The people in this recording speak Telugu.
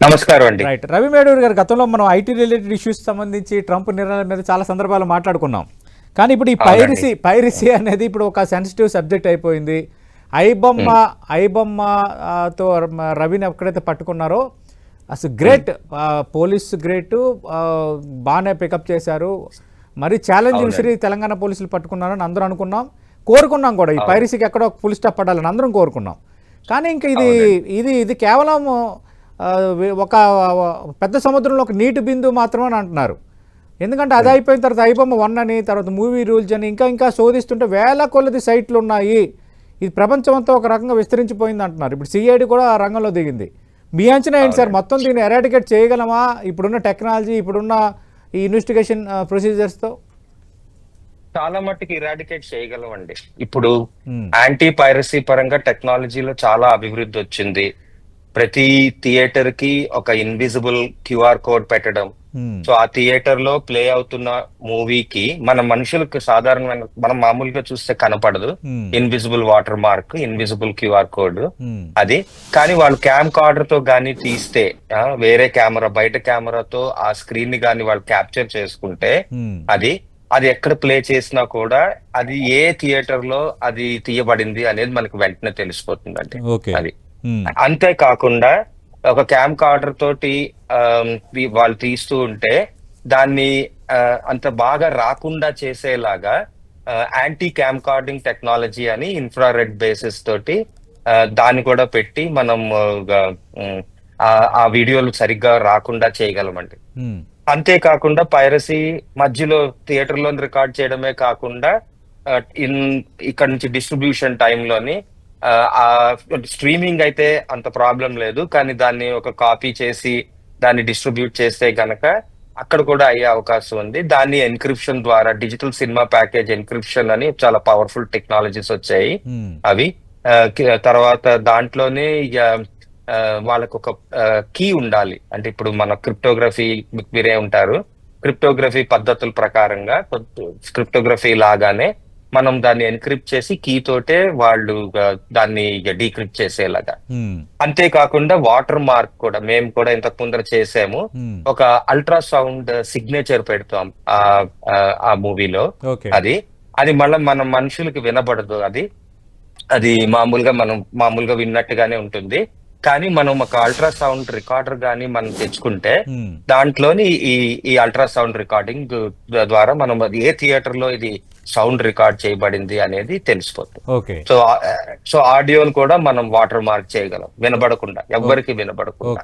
నమస్కారం అండి. రైట్. రవి మేడూరి గారు, గతంలో మనం ఐటీ రిలేటెడ్ ఇష్యూస్ సంబంధించి ట్రంప్ నిర్ణయాల మీద చాలా సందర్భాలు మాట్లాడుకున్నాం. కానీ ఇప్పుడు ఈ అవునండి. పైరసీ అనేది ఇప్పుడు ఒక సెన్సిటివ్ సబ్జెక్ట్ అయిపోయింది. ఐబొమ్మతో రవిని ఎక్కడైతే పట్టుకున్నారో అసలు గ్రేట్, పోలీస్ గ్రేట్, బాగానే పికప్ చేశారు. మరి ఛాలెంజ్ విసిరి తెలంగాణ పోలీసులు పట్టుకున్నారని అందరూ అనుకున్నాం, కోరుకున్నాం కూడా. ఈ పైరసీకి ఎక్కడో ఫుల్ స్టాప్ పడాలని అందరం కోరుకున్నాం. కానీ ఇంకా ఇది కేవలం ఒక పెద్ద సముద్రంలో ఒక నీటి బిందువు మాత్రమే అని అంటున్నారు. ఎందుకంటే అది అయిపోయిన తర్వాత ఐబొమ్మ 1 అని, తర్వాత మూవీ రూల్స్ అని ఇంకా శోధిస్తుంటే వేల కొలది సైట్లు ఉన్నాయి. ఇది ప్రపంచమంతా ఒక రకంగా విస్తరించిపోయింది అంటున్నారు. ఇప్పుడు సిఐడి కూడా ఆ రంగంలో దిగింది. మీ అంచనా ఏంటి సార్? మొత్తం దీన్ని ఎరాడికేట్ చేయగలమా ఇప్పుడున్న టెక్నాలజీ, ఇప్పుడున్న ఈ ఇన్వెస్టిగేషన్ ప్రొసీజర్స్తో? చాలా మట్టుకు ఇరాడికేట్ చేయగలమండి. ఇప్పుడు యాంటీ పైరసీ పరంగా టెక్నాలజీలో చాలా అభివృద్ధి వచ్చింది. ప్రతి థియేటర్ కి ఒక ఇన్విజిబుల్ క్యూఆర్ కోడ్ పెట్టడం. సో ఆ థియేటర్ లో ప్లే అవుతున్న మూవీకి మన మనుషులకు సాధారణమైన మనం మామూలుగా చూస్తే కనపడదు. Invisible water mark, invisible QR code అది. కానీ వాళ్ళు క్యామ్ కార్డర్ తో గానీ తీస్తే, వేరే కెమెరా, బయట కెమెరాతో ఆ స్క్రీన్ ని గానీ వాళ్ళు క్యాప్చర్ చేసుకుంటే అది ఎక్కడ ప్లే చేసినా కూడా అది ఏ థియేటర్ లో అది తీయబడింది అనేది మనకు వెంటనే తెలిసిపోతుందండి. అది అంతేకాకుండా ఒక క్యామ్ కార్డర్ తోటి వాళ్ళు తీస్తూ ఉంటే దాన్ని అంత బాగా రాకుండా చేసేలాగా యాంటీ క్యామ్ కార్డింగ్ టెక్నాలజీ అని ఇన్ఫ్రారెడ్ బేసిస్ తోటి దాన్ని కూడా పెట్టి మనం ఆ వీడియోలు సరిగ్గా రాకుండా చేయగలమండి. అంతేకాకుండా పైరసీ మధ్యలో థియేటర్ లో రికార్డ్ చేయడమే కాకుండా ఇక్కడ నుంచి డిస్ట్రిబ్యూషన్ టైంలోని ఆ స్ట్రీమింగ్ అయితే అంత ప్రాబ్లం లేదు, కానీ దాన్ని ఒక కాపీ చేసి దాన్ని డిస్ట్రిబ్యూట్ చేస్తే గనక అక్కడ కూడా అయ్యే అవకాశం ఉంది. దాన్ని ఎన్క్రిప్షన్ ద్వారా, డిజిటల్ సినిమా ప్యాకేజ్ ఎన్క్రిప్షన్ అని చాలా పవర్ఫుల్ టెక్నాలజీస్ వచ్చాయి. అవి తర్వాత దాంట్లోనే వాళ్ళకు ఒక కీ ఉండాలి. అంటే ఇప్పుడు మన క్రిప్టోగ్రఫీ మీరే ఉంటారు, క్రిప్టోగ్రఫీ పద్ధతుల ప్రకారంగా క్రిప్టోగ్రఫీ లాగానే మనం దాన్ని ఎన్క్రిప్ట్ చేసి కీ తోటే వాళ్ళు దాన్ని డీక్రిప్ట్ చేసేలాగా. అంతేకాకుండా వాటర్ మార్క్ కూడా మేము కూడా ఇంతకు ముందర చేసాము. ఒక అల్ట్రాసౌండ్ సిగ్నేచర్ పెడతాం ఆ మూవీలో. అది మళ్ళీ మన మనుషులకి వినబడదు. అది మామూలుగా విన్నట్టుగానే ఉంటుంది. కానీ మనం ఒక అల్ట్రాసౌండ్ రికార్డర్ గానీ మనం తెచ్చుకుంటే దాంట్లోని ఈ అల్ట్రాసౌండ్ రికార్డింగ్ ద్వారా మనం ఏ థియేటర్ లో ఇది సౌండ్ రికార్డ్ చేయబడింది అనేది తెలిసిపోతుంది. సో ఆడియోలు కూడా మనం వాటర్ మార్క్ చేయగలం, వినబడకుండా, ఎవ్వరికి వినబడకుండా.